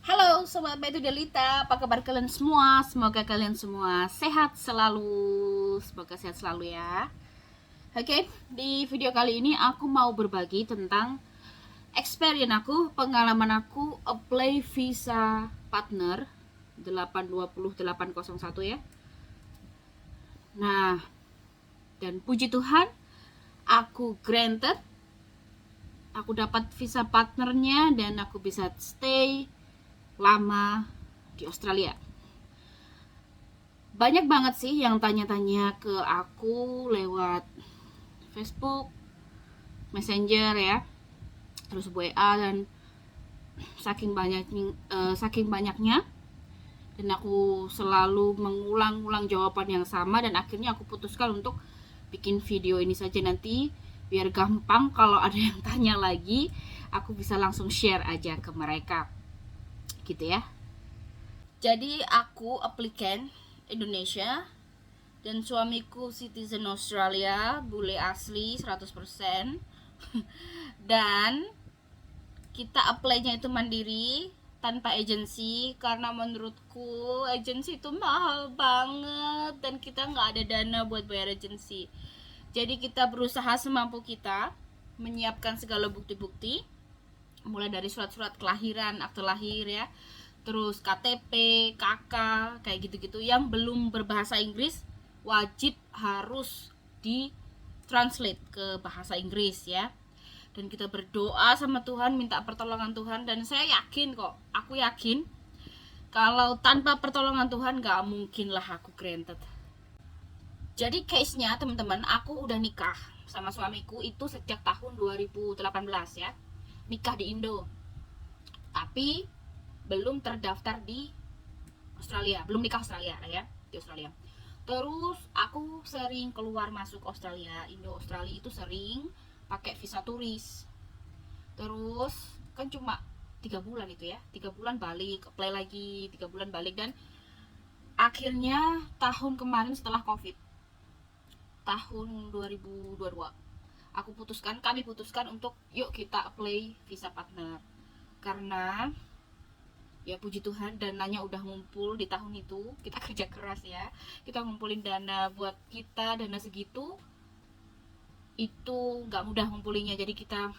Halo Sobat Baitu Delita, apa kabar kalian semua? Semoga kalian semua sehat selalu. Semoga sehat selalu ya. Oke, di video kali ini aku mau berbagi tentang experience aku, pengalaman aku apply visa partner 820-801 ya. Nah, dan puji Tuhan, aku granted. Aku dapat visa partnernya dan aku bisa stay lama di Australia. Banyak banget sih yang tanya-tanya ke aku lewat Facebook, Messenger ya, terus WA, dan saking banyaknya dan aku selalu mengulang-ulang jawaban yang sama, dan akhirnya aku putuskan untuk bikin video ini saja nanti biar gampang kalau ada yang tanya lagi aku bisa langsung share aja ke mereka gitu ya. Jadi aku applicant Indonesia dan suamiku citizen Australia, bule asli 100%. Dan kita apply-nya itu mandiri tanpa agensi, karena menurutku agensi itu mahal banget dan kita nggak ada dana buat bayar agensi. Jadi kita berusaha semampu kita menyiapkan segala bukti-bukti, mulai dari surat-surat kelahiran, akte lahir ya, terus KTP, KK, kayak gitu-gitu. Yang belum berbahasa Inggris wajib harus di translate ke bahasa Inggris ya. Dan kita berdoa sama Tuhan, minta pertolongan Tuhan, dan saya yakin kok, aku yakin kalau tanpa pertolongan Tuhan gak mungkin lah aku granted. Jadi case-nya teman-teman, aku udah nikah sama suamiku itu sejak tahun 2018 ya. Nikah di Indo. Tapi belum terdaftar di Australia, belum nikah Australia ya, di Australia. Terus aku sering keluar masuk Australia, Indo Australia itu sering pakai visa turis. Terus kan cuma 3 bulan itu ya, 3 bulan balik, apply lagi, 3 bulan balik, dan akhirnya tahun kemarin setelah COVID, tahun 2022, kami putuskan untuk yuk kita apply visa partner, karena ya puji Tuhan dananya udah ngumpul di tahun itu. Kita kerja keras ya, kita ngumpulin dana buat kita, dana segitu itu nggak mudah ngumpulinnya, jadi kita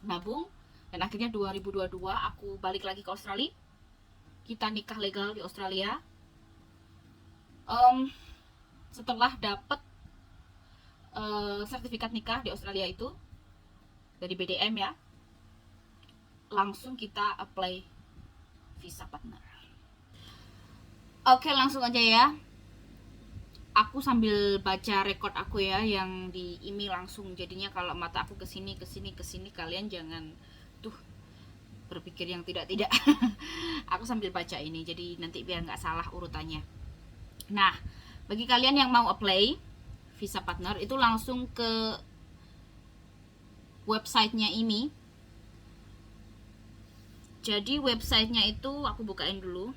nabung, dan akhirnya 2022 aku balik lagi ke Australia. Kita nikah legal di Australia. Setelah dapet sertifikat nikah di Australia itu dari BDM ya, langsung kita apply visa partner. Oke, langsung aja ya. Aku sambil baca record aku ya yang di email langsung, jadinya kalau mata aku kesini kalian jangan tuh berpikir yang tidak. Aku sambil baca ini jadi nanti biar nggak salah urutannya. Nah, bagi kalian yang mau apply visa partner itu langsung ke websitenya ini. Jadi websitenya itu aku bukain dulu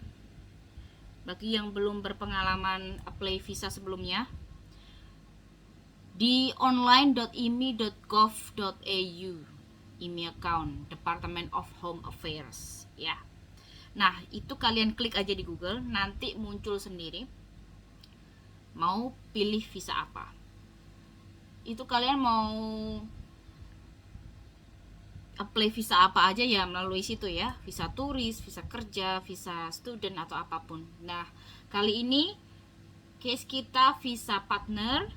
bagi yang belum berpengalaman apply visa sebelumnya, di online.imi.gov.au, IMI account Department of Home Affairs ya. Nah, itu kalian klik aja di Google, nanti muncul sendiri mau pilih visa apa. Itu kalian mau apply visa apa aja ya melalui situ ya, visa turis, visa kerja, visa student, atau apapun. Nah, kali ini case kita visa partner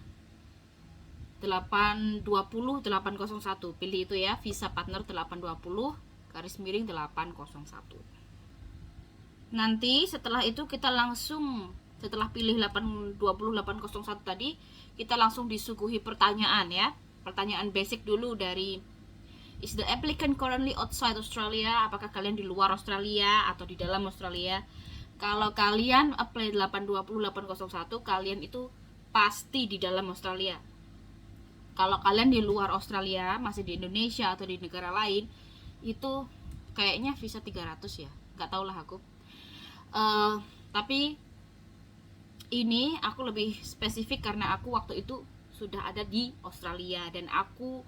820-801, pilih itu ya, visa partner 820-801. Nanti setelah itu kita langsung, setelah pilih 820-801 tadi, kita langsung disuguhi pertanyaan ya, pertanyaan basic dulu dari is the applicant currently outside Australia? Apakah kalian di luar Australia atau di dalam Australia? Kalau kalian apply 820-801, kalian itu pasti di dalam Australia. Kalau kalian di luar Australia, masih di Indonesia atau di negara lain, itu kayaknya visa 300 ya, nggak tau lah aku. Tapi ini aku lebih spesifik karena aku waktu itu sudah ada di Australia dan aku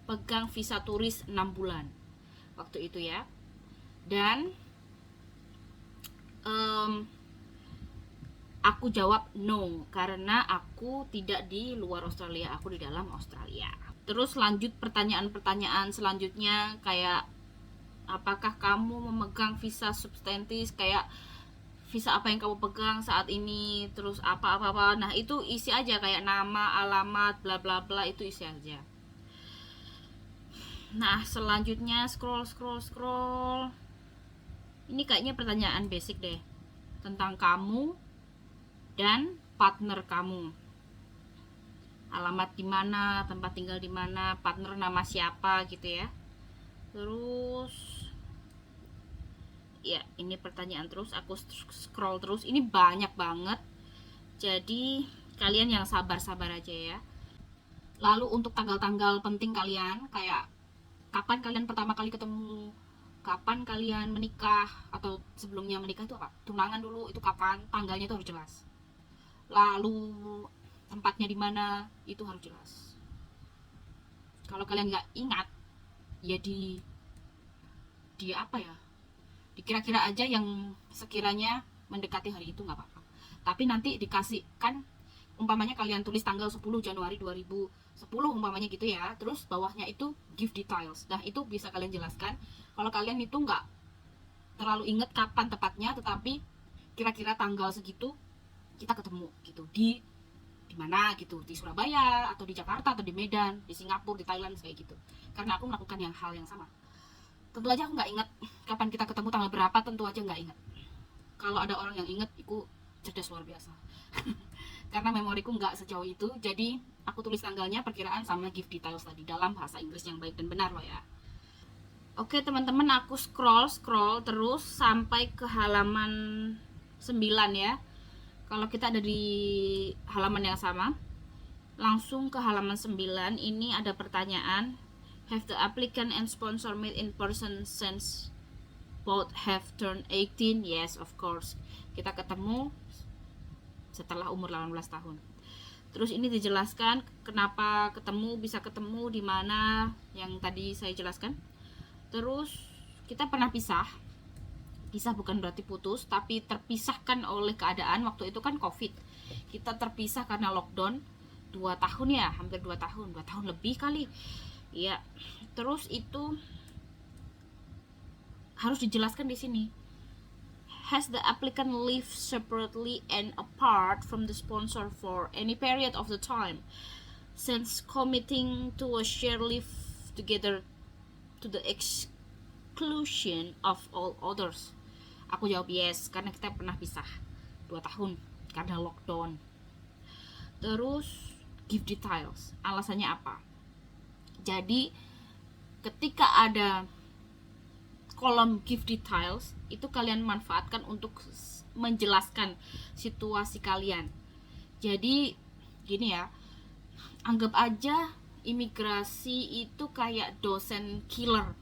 pegang visa turis 6 bulan waktu itu ya. Dan Em, aku jawab no, karena aku tidak di luar Australia, aku di dalam Australia. Terus lanjut pertanyaan-pertanyaan selanjutnya, kayak apakah kamu memegang visa substantif, kayak visa apa yang kamu pegang saat ini, terus apa. Nah itu isi aja, kayak nama, alamat, bla bla bla, itu isi aja. Nah selanjutnya scroll. Ini kayaknya pertanyaan basic deh, tentang kamu dan partner kamu. Alamat di mana, tempat tinggal di mana, partner nama siapa gitu ya. Terus ya ini pertanyaan terus, aku scroll terus, ini banyak banget. Jadi kalian yang sabar-sabar aja ya. Lalu untuk tanggal-tanggal penting kalian, kayak kapan kalian pertama kali ketemu, kapan kalian menikah, atau sebelumnya menikah itu apa, tunangan dulu itu kapan, tanggalnya itu harus jelas. Lalu tempatnya di mana itu harus jelas. Kalau kalian nggak ingat, ya di apa ya, dikira-kira aja yang sekiranya mendekati hari itu, nggak apa-apa. Tapi nanti dikasihkan, umpamanya kalian tulis tanggal 10 Januari 2010 umpamanya gitu ya, terus bawahnya itu give details. Nah itu bisa kalian jelaskan kalau kalian itu nggak terlalu inget kapan tepatnya, tetapi kira-kira tanggal segitu kita ketemu gitu, di mana gitu, di Surabaya atau di Jakarta atau di Medan, di Singapura, di Thailand, kayak gitu. Karena aku melakukan hal yang sama. Tentu aja aku nggak ingat kapan kita ketemu, tanggal berapa, tentu aja nggak ingat. Kalau ada orang yang ingat, itu cerdas luar biasa. Karena memoriku nggak sejauh itu, jadi aku tulis tanggalnya, perkiraan, sama give details tadi dalam bahasa Inggris yang baik dan benar loh ya. Oke teman-teman, aku scroll terus sampai ke halaman 9 ya. Kalau kita ada di halaman yang sama, langsung ke halaman 9, ini ada pertanyaan, have the applicant and sponsor met in person since both have turned 18? Yes, of course. Kita ketemu setelah umur 18 tahun. Terus ini dijelaskan kenapa ketemu, bisa ketemu di mana, yang tadi saya jelaskan. Terus kita pernah pisah bukan berarti putus, tapi terpisahkan oleh keadaan. Waktu itu kan COVID, kita terpisah karena lockdown 2 tahun ya, hampir 2 tahun lebih kali ya. Terus itu harus dijelaskan di sini, has the applicant lived separately and apart from the sponsor for any period of the time since committing to a shared life together to the exclusion of all others? Aku jawab yes, karena kita pernah pisah 2 tahun karena lockdown. Terus give details, alasannya apa? Jadi ketika ada kolom give details, itu kalian manfaatkan untuk menjelaskan situasi kalian. Jadi gini ya, anggap aja imigrasi itu kayak dosen killer,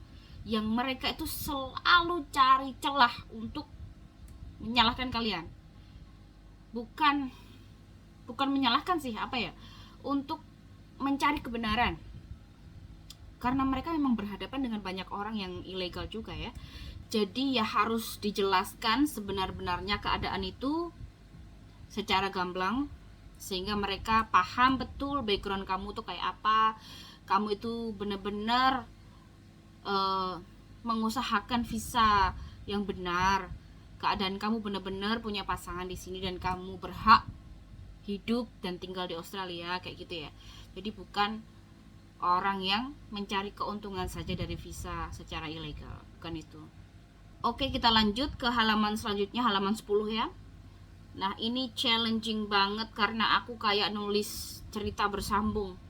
yang mereka itu selalu cari celah untuk menyalahkan kalian. Bukan menyalahkan sih, apa ya, untuk mencari kebenaran. Karena mereka memang berhadapan dengan banyak orang yang ilegal juga ya. Jadi ya harus dijelaskan sebenar-benarnya keadaan itu secara gamblang, sehingga mereka paham betul background kamu tuh kayak apa. Kamu itu benar-benar mengusahakan visa yang benar, keadaan kamu benar-benar punya pasangan di sini dan kamu berhak hidup dan tinggal di Australia, kayak gitu ya. Jadi bukan orang yang mencari keuntungan saja dari visa secara ilegal, bukan itu. Oke, kita lanjut ke halaman selanjutnya, halaman 10 ya. Nah ini challenging banget karena aku kayak nulis cerita bersambung.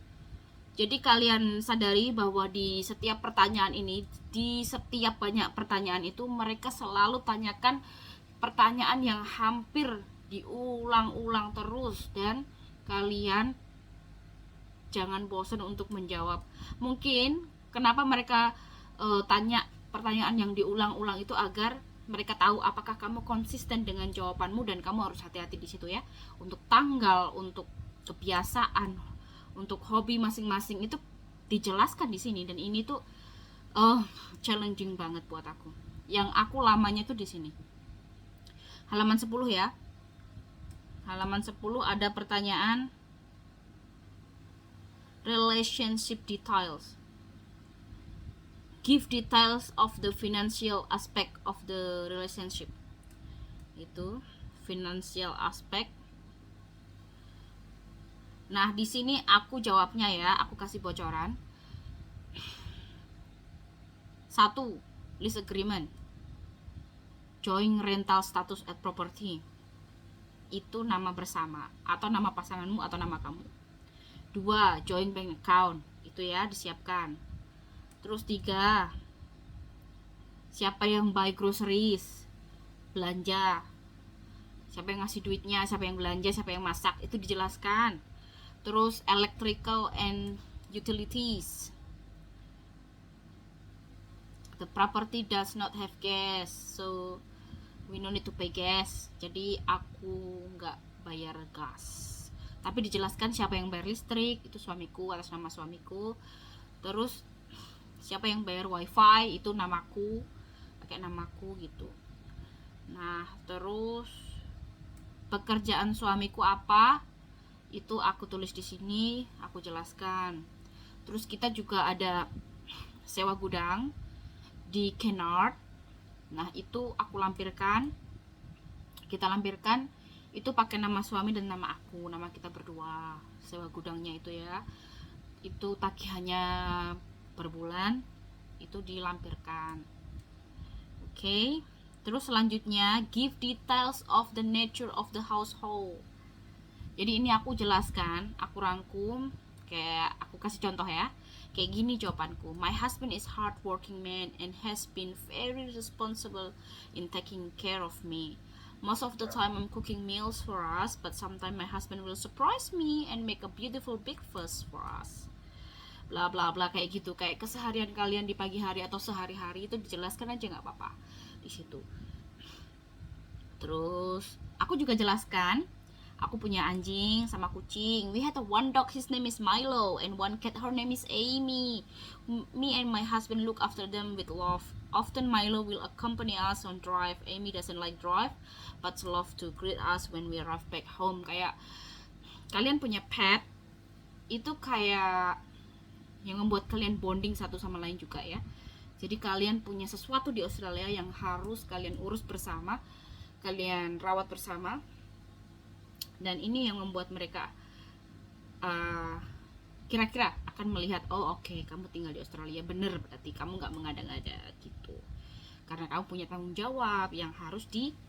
Jadi kalian sadari bahwa di setiap pertanyaan ini, di setiap banyak pertanyaan itu, mereka selalu tanyakan pertanyaan yang hampir diulang-ulang terus, dan kalian jangan bosan untuk menjawab. Mungkin kenapa mereka tanya pertanyaan yang diulang-ulang itu, agar mereka tahu apakah kamu konsisten dengan jawabanmu, dan kamu harus hati-hati di situ ya. Untuk tanggal, untuk kebiasaan, untuk hobi masing-masing itu dijelaskan di sini, dan ini tuh challenging banget buat aku. Yang aku lamanya tuh di sini. Halaman 10 ya. Halaman 10 ada pertanyaan relationship details. Give details of the financial aspect of the relationship. Itu financial aspect. Nah, di sini aku jawabnya ya, aku kasih bocoran. 1. Lease agreement. Joint rental status at property. Itu nama bersama atau nama pasanganmu atau nama kamu. 2. Joint bank account. Itu ya disiapkan. Terus 3. Siapa yang buy groceries? Belanja. Siapa yang ngasih duitnya, siapa yang belanja, siapa yang masak, itu dijelaskan. Terus electrical and utilities. The property does not have gas, so we no need to pay gas. Jadi aku nggak bayar gas. Tapi dijelaskan siapa yang bayar listrik, itu suamiku, atas nama suamiku. Terus siapa yang bayar wifi, itu namaku, pakai namaku gitu. Nah, terus pekerjaan suamiku apa? Itu aku tulis di sini, aku jelaskan. Terus kita juga ada sewa gudang di Kennard. Nah, itu aku lampirkan. Kita lampirkan itu pakai nama suami dan nama aku, nama kita berdua. Sewa gudangnya itu ya. Itu tagihannya per bulan, itu dilampirkan. Oke. Terus selanjutnya give details of the nature of the household. Jadi ini aku jelaskan, aku rangkum, kayak aku kasih contoh ya. Kayak gini jawabanku. My husband is hardworking man and has been very responsible in taking care of me. Most of the time I'm cooking meals for us, but sometimes my husband will surprise me and make a beautiful breakfast for us. Bla bla bla kayak gitu, kayak keseharian kalian di pagi hari atau sehari-hari itu dijelaskan aja nggak apa-apa di situ. Terus aku juga jelaskan aku punya anjing sama kucing. We had one dog, his name is Milo, and one cat, her name is Amy. Me and my husband look after them with love. Often Milo will accompany us on drive. Amy doesn't like drive, but love to greet us when we arrive back home. Kayak kalian punya pet, itu kayak yang membuat kalian bonding satu sama lain juga ya. Jadi kalian punya sesuatu di Australia yang harus kalian urus bersama, kalian rawat bersama. Dan ini yang membuat mereka kira-kira akan melihat, oh oke, kamu tinggal di Australia, bener, berarti kamu nggak mengada-ngada gitu, karena kamu punya tanggung jawab yang harus dilakukan.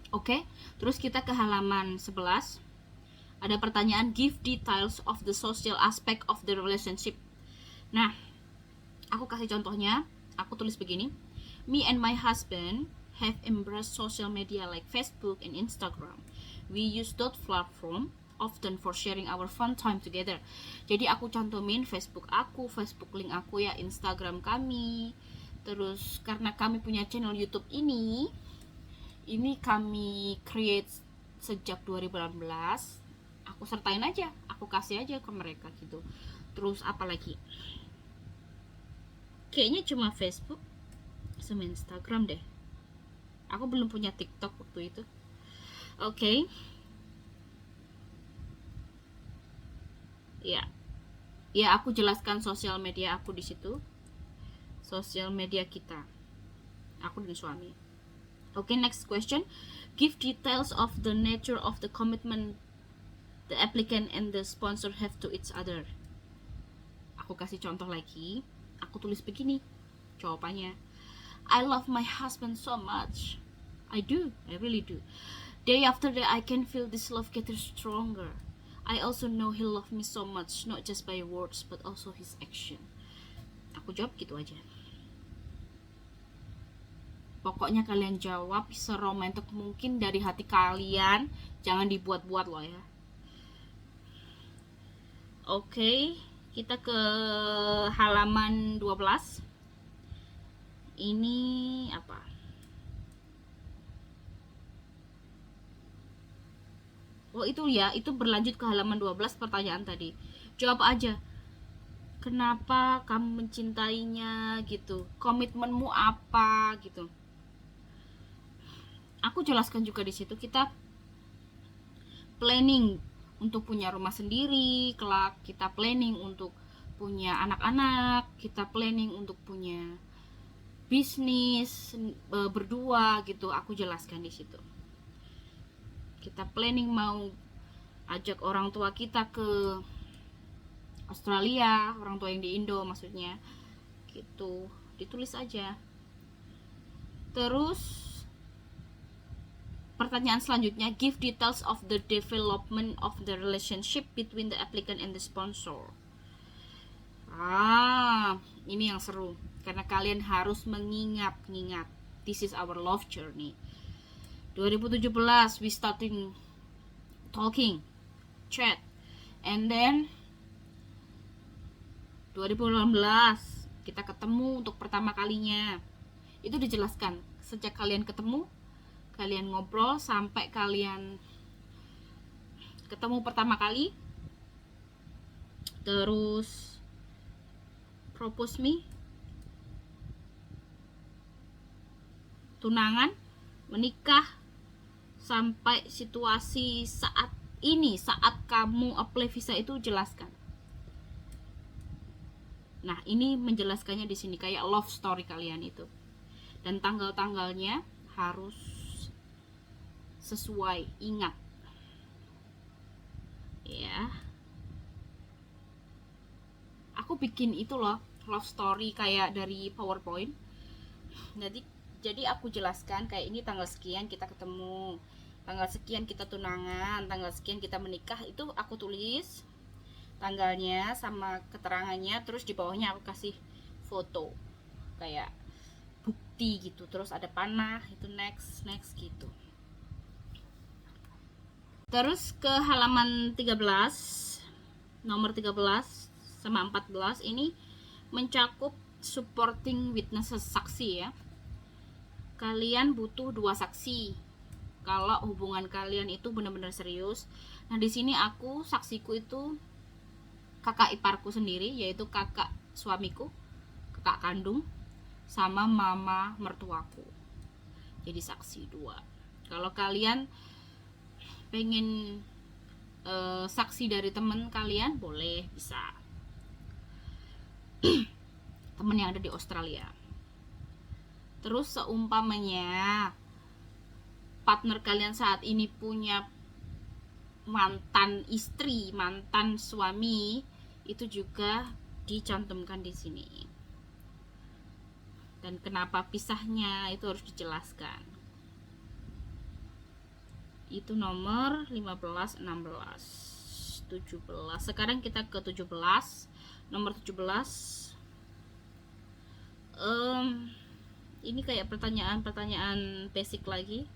Oke, terus kita ke halaman 11. Ada pertanyaan give details of the social aspect of the relationship. Nah, aku kasih contohnya, aku tulis begini. Me and my husband have embraced social media like Facebook and Instagram. We use that platform often for sharing our fun time together. Jadi aku cantumin Facebook aku, Facebook link aku ya, Instagram kami. Terus karena kami punya channel YouTube ini kami create sejak 2018. Aku sertain aja, aku kasih aja ke mereka gitu. Terus apa lagi? Kayaknya cuma Facebook sama Instagram deh. Aku belum punya TikTok waktu itu. Oke. Ya. Ya, aku jelaskan sosial media aku di situ. Sosial media kita. Aku dan suami. Oke, next question. Give details of the nature of the commitment the applicant and the sponsor have to each other. Aku kasih contoh lagi. Aku tulis begini jawabannya. I love my husband so much. I do, I really do. Day after day I can feel this love getting stronger. I also know he loves me so much, not just by words but also his action. Aku jawab gitu aja. Pokoknya kalian jawab seromantik mungkin dari hati kalian, jangan dibuat-buat loh ya. Oke, kita ke halaman 12. Ini apa? Oh itu ya, itu berlanjut ke halaman 12 pertanyaan tadi. Jawab aja. Kenapa kamu mencintainya gitu? Komitmenmu apa gitu? aku jelaskan juga di situ, kita planning untuk punya rumah sendiri kelak, kita planning untuk punya anak-anak, kita planning untuk punya bisnis berdua gitu. Aku jelaskan di situ. Kita planning mau ajak orang tua kita ke Australia, orang tua yang di Indo maksudnya gitu, ditulis aja. Terus pertanyaan selanjutnya, give details of the development of the relationship between the applicant and the sponsor. Ini yang seru karena kalian harus mengingat. This is our love journey. 2017 we starting talking, chat, and then 2018 kita ketemu untuk pertama kalinya. Itu dijelaskan sejak kalian ketemu, kalian ngobrol sampai kalian ketemu pertama kali, terus propose me, tunangan, menikah, sampai situasi saat ini, saat kamu apply visa itu jelaskan. Nah, ini menjelaskannya di sini kayak love story kalian itu. Dan tanggal-tanggalnya harus sesuai, ingat. Ya. Aku bikin itu loh, love story kayak dari PowerPoint. Jadi aku jelaskan kayak ini tanggal sekian kita ketemu, tanggal sekian kita tunangan, tanggal sekian kita menikah, itu aku tulis tanggalnya sama keterangannya, terus di bawahnya aku kasih foto kayak bukti gitu, terus ada panah, itu next gitu. Terus ke halaman 13, nomor 13 sama 14 ini mencakup supporting witnesses, saksi ya. Kalian butuh 2 saksi kalau hubungan kalian itu benar-benar serius. Nah, di sini aku saksiku itu kakak iparku sendiri, yaitu kakak suamiku, kakak kandung, sama mama mertuaku. Jadi saksi 2. Kalau kalian pengen saksi dari teman kalian, boleh, bisa. Teman yang ada di Australia. Terus seumpamanya partner kalian saat ini punya mantan istri, mantan suami, itu juga dicantumkan di sini. Dan kenapa pisahnya itu harus dijelaskan. Itu nomor 15, 16, 17. Sekarang kita ke 17. Nomor 17. Ini kayak pertanyaan basic lagi.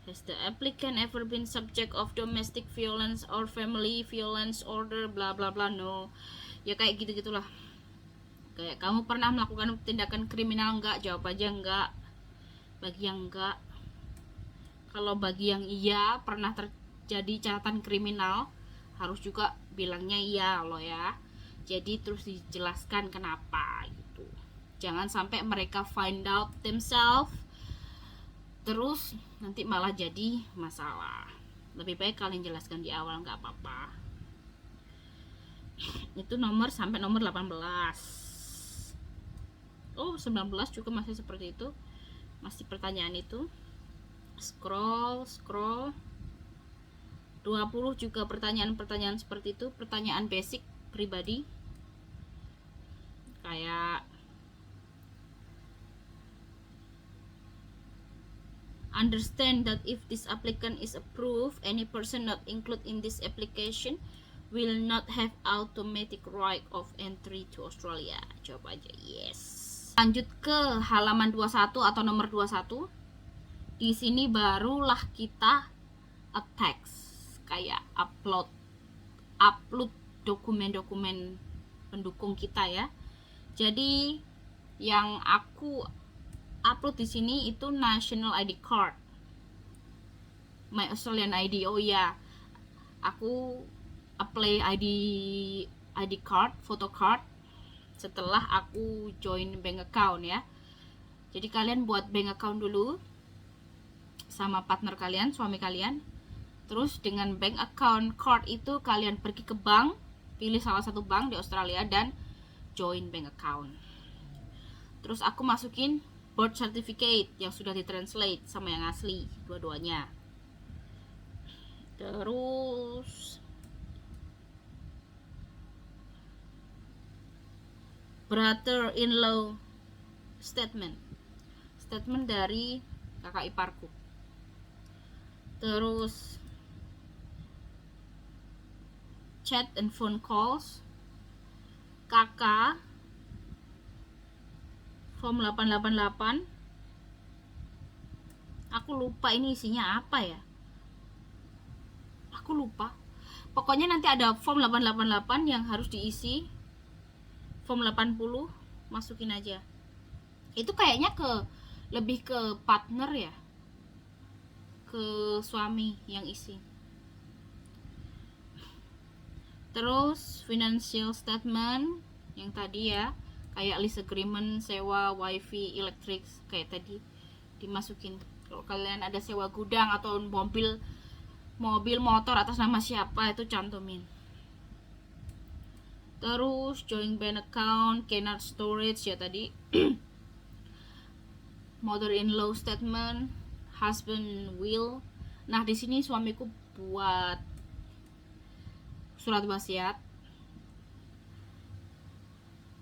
Has the applicant ever been subject of domestic violence or family violence order bla bla bla? No. Ya kayak gitu-gitulah. Kayak kamu pernah melakukan tindakan kriminal enggak? Jawab aja enggak. Bagi yang enggak, kalau bagi yang iya, pernah terjadi catatan kriminal, harus juga bilangnya iya loh ya. Jadi terus dijelaskan kenapa gitu. Jangan sampai mereka find out themselves, terus nanti malah jadi masalah. Lebih baik kalian jelaskan di awal, nggak apa-apa. Itu nomor sampai nomor 18. Oh, 19 juga masih seperti itu. Masih pertanyaan itu. Scroll 20 juga pertanyaan-pertanyaan seperti itu, pertanyaan basic pribadi. Kayak understand that if this applicant is approved, any person not included in this application will not have automatic right of entry to Australia. Jawab aja yes. Lanjut ke halaman 21 atau nomor 21. Di sini barulah kita attach, kayak upload dokumen-dokumen pendukung kita ya. Jadi yang aku upload di sini itu National ID Card, My Australian ID. Oh ya, aku apply ID card, photo card setelah aku join bank account ya. Jadi kalian buat bank account dulu, sama partner kalian, suami kalian. Terus dengan bank account card itu kalian pergi ke bank, pilih salah satu bank di Australia dan join bank account. Terus aku masukin birth certificate yang sudah ditranslate sama yang asli, dua-duanya. Terus brother-in-law statement dari kakak iparku. Terus chat and phone calls kakak, form 888. Aku lupa ini isinya apa ya, aku lupa. Pokoknya nanti ada form 888 yang harus diisi. Form 80 masukin aja. Itu kayaknya lebih ke partner ya, ke suami yang isi. Terus financial statement yang tadi ya, kayak lease agreement, sewa wifi, elektrik kayak tadi dimasukin. Kalau kalian ada sewa gudang atau mobil motor atas nama siapa, itu cantumin. Terus joint bank account, Kennard storage ya tadi. Mother-in-law statement, husband will. Nah, di sini suamiku buat surat wasiat.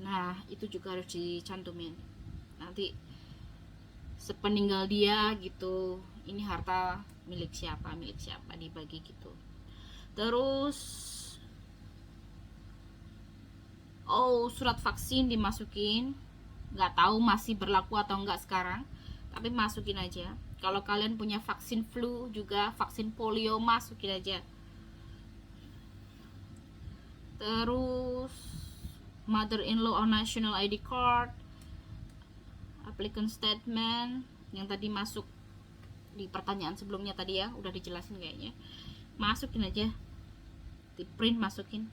Nah, itu juga harus dicantumin. Nanti sepeninggal dia gitu, ini harta milik siapa dibagi gitu. Terus surat vaksin dimasukin. Nggak tahu masih berlaku atau enggak sekarang, tapi masukin aja. Kalau kalian punya vaksin flu juga, vaksin polio, masukin aja. Terus mother-in-law on national ID card, applicant statement yang tadi masuk di pertanyaan sebelumnya tadi ya, udah dijelasin kayaknya. Masukin aja, di print masukin.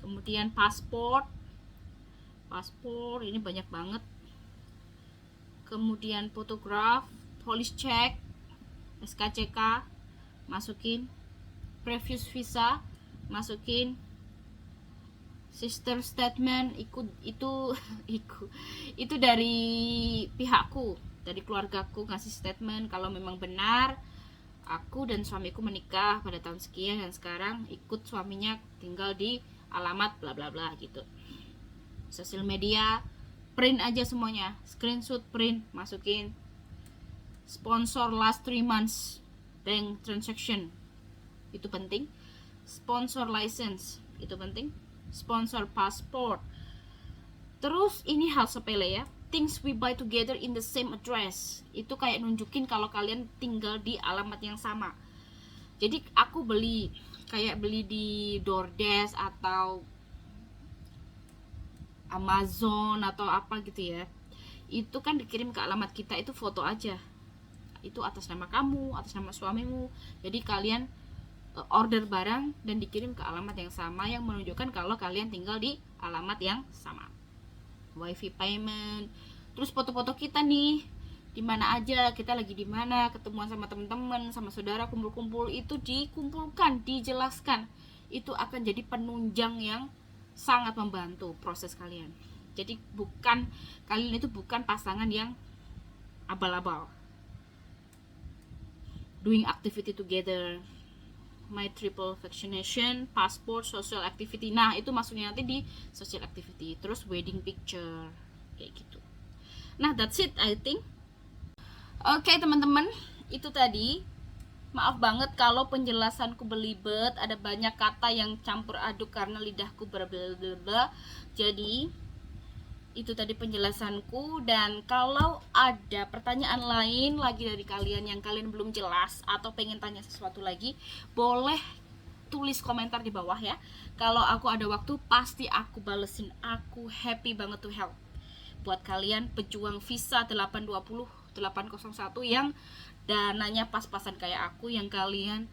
Kemudian paspor ini banyak banget. Kemudian fotograf, police check, SKCK masukin, previous visa masukin, sister statement itu dari pihakku, dari keluargaku ngasih statement kalau memang benar aku dan suamiku menikah pada tahun sekian dan sekarang ikut suaminya tinggal di alamat bla bla bla gitu. Sosial media print aja semuanya, screenshot print masukin. Sponsor last 3 months bank transaction itu penting. Sponsor license itu penting. Sponsor passport. Terus ini hal sepele ya, things we buy together in the same address. Itu kayak nunjukin kalau kalian tinggal di alamat yang sama. Jadi aku beli di DoorDash atau Amazon atau apa gitu ya, itu kan dikirim ke alamat kita, itu foto aja, itu atas nama kamu, atas nama suamimu. Jadi kalian order barang dan dikirim ke alamat yang sama yang menunjukkan kalau kalian tinggal di alamat yang sama. Wifi payment, terus foto-foto kita nih, di mana aja, kita lagi di mana, ketemuan sama teman-teman, sama saudara, kumpul-kumpul, itu dikumpulkan, dijelaskan. Itu akan jadi penunjang yang sangat membantu proses kalian. Jadi kalian itu bukan pasangan yang abal-abal. Doing activity together, my triple vaccination, passport, social activity. Nah, itu masuknya nanti di social activity. Terus wedding picture, kayak gitu. Nah, that's it I think. Oke, teman-teman, itu tadi. Maaf banget kalau penjelasanku belibet, ada banyak kata yang campur aduk karena lidahku berbeda. Jadi itu tadi penjelasanku, dan kalau ada pertanyaan lain lagi dari kalian yang kalian belum jelas atau pengen tanya sesuatu lagi, boleh tulis komentar di bawah ya. Kalau aku ada waktu pasti aku balesin. Aku happy banget to help buat kalian pejuang visa 820 801 yang dananya pas-pasan kayak aku, yang kalian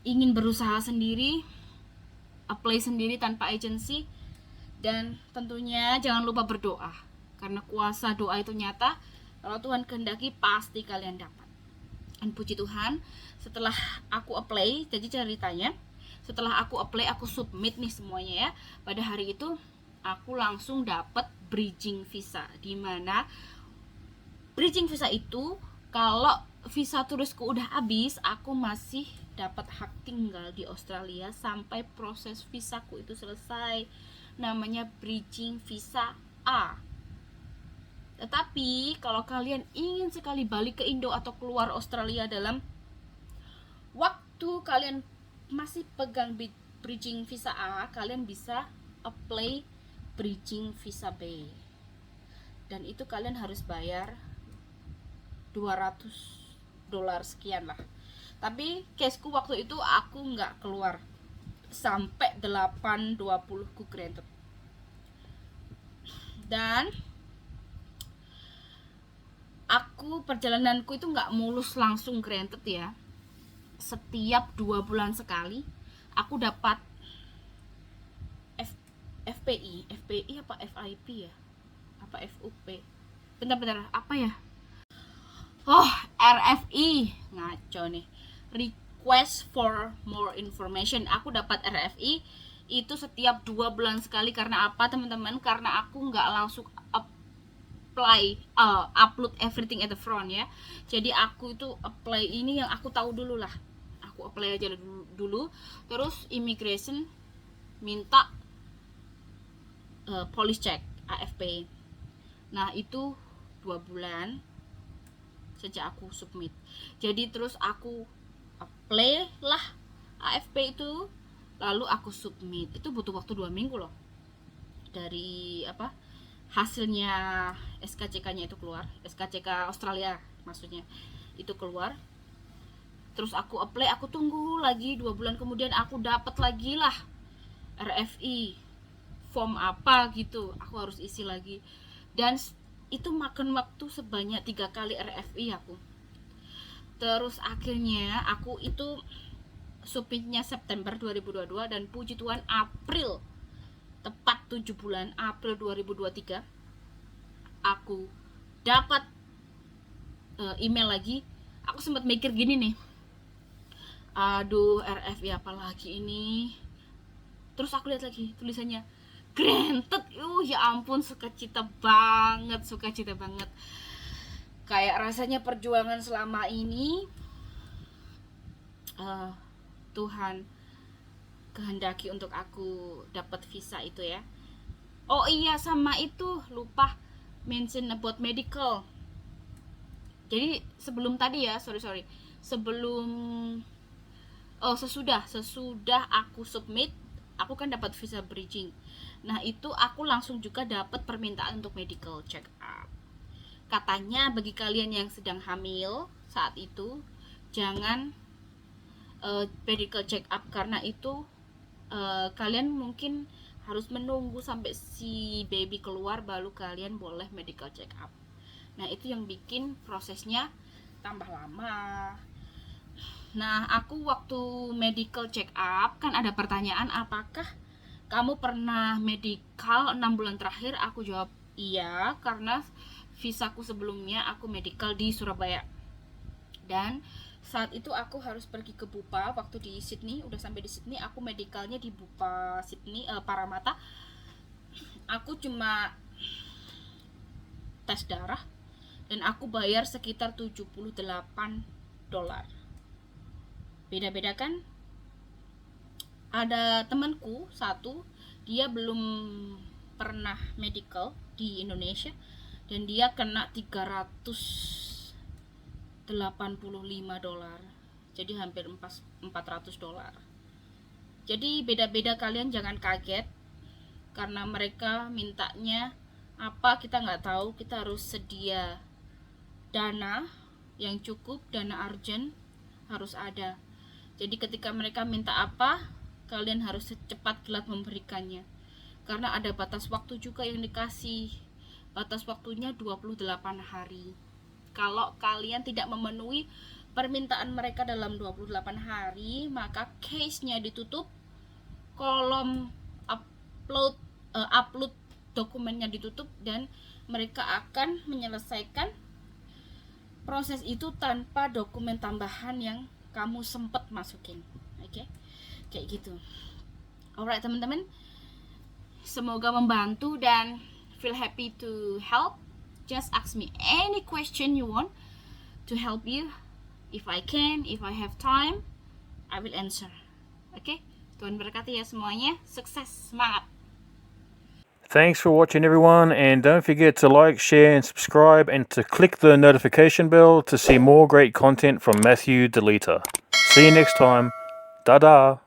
ingin berusaha sendiri, apply sendiri tanpa agensi. Dan tentunya jangan lupa berdoa, karena kuasa doa itu nyata. Kalau Tuhan kehendaki pasti kalian dapat. Dan puji Tuhan, setelah aku apply, jadi ceritanya setelah aku apply, aku submit nih semuanya ya. Pada hari itu aku langsung dapat bridging visa, dimana bridging visa itu kalau visa turisku udah habis, aku masih dapat hak tinggal di Australia sampai proses visaku itu selesai. Namanya bridging visa A. Tetapi kalau kalian ingin sekali balik ke Indo atau keluar Australia dalam waktu kalian masih pegang bridging visa A, kalian bisa apply bridging visa B. Dan itu kalian harus bayar $200 sekian lah. Tapi caseku waktu itu aku nggak keluar sampai 8.20 ku granted. Dan perjalananku itu nggak mulus langsung granted ya. Setiap 2 bulan sekali aku dapat FPI apa FIP ya, apa FUP, bentar apa ya, RFI, ngaco nih, request for more information. Aku dapat RFI itu setiap 2 bulan sekali. Karena apa teman-teman? Karena aku nggak langsung upload everything at the front ya. Jadi aku itu apply ini yang aku tahu dulu lah. Aku apply aja dulu. Terus immigration minta police check AFP. Nah itu 2 bulan sejak aku submit. Jadi terus aku apply lah AFP itu, lalu aku submit. Itu butuh waktu 2 minggu loh dari hasilnya SKCK-nya itu keluar, SKCK Australia maksudnya itu keluar. Terus aku apply, aku tunggu lagi 2 bulan kemudian aku dapat lagi lah RFI, form apa gitu, aku harus isi lagi. Dan itu makan waktu sebanyak 3 kali RFI aku. Terus akhirnya aku itu submitnya September 2022 dan puji Tuhan April, tepat 7 bulan, April 2023 aku dapat email lagi. Aku sempat mikir gini nih, aduh RFI apa lagi ini. Terus aku lihat lagi tulisannya granted. Ya ampun, sukacita banget. Kayak rasanya perjuangan selama ini Tuhan kehendaki untuk aku dapat visa itu ya. Oh iya, sama itu lupa mention about medical. Jadi sebelum tadi ya, sesudah aku submit, aku kan dapat visa bridging. Nah itu aku langsung juga dapat permintaan untuk medical check up. Katanya bagi kalian yang sedang hamil saat itu jangan medical check up, karena itu kalian mungkin harus menunggu sampai si baby keluar baru kalian boleh medical check up. Nah itu yang bikin prosesnya tambah lama. Nah aku waktu medical check up kan ada pertanyaan, apakah kamu pernah medical 6 bulan terakhir? Aku jawab iya, karena visaku sebelumnya aku medical di Surabaya. Dan saat itu aku harus pergi ke Bupa waktu di Sydney. Udah sampai di Sydney, aku medicalnya di Bupa Sydney, Paramata. Aku cuma tes darah dan aku bayar sekitar $78. Beda-beda kan? Ada temanku satu, dia belum pernah medical di Indonesia dan dia kena $385, jadi hampir $400. Jadi beda-beda, kalian jangan kaget karena mereka mintanya apa kita nggak tahu. Kita harus sedia dana yang cukup, dana urgent harus ada. Jadi ketika mereka minta apa, kalian harus secepat kilat memberikannya, karena ada batas waktu juga yang dikasih. Batas waktunya 28 hari. Kalau kalian tidak memenuhi permintaan mereka dalam 28 hari, maka case-nya ditutup, kolom upload dokumennya ditutup, dan mereka akan menyelesaikan proses itu tanpa dokumen tambahan yang kamu sempet masukin. Oke? Kayak gitu. Alright teman-teman, semoga membantu dan feel happy to help. Just ask me any question you want to help you. If I can, if I have time, I will answer. Oke? Tuhan berkati ya semuanya. Sukses, semangat. Thanks for watching everyone, and don't forget to like, share and subscribe, and to click the notification bell to see more great content from Matthew Delita. See you next time. Da-da!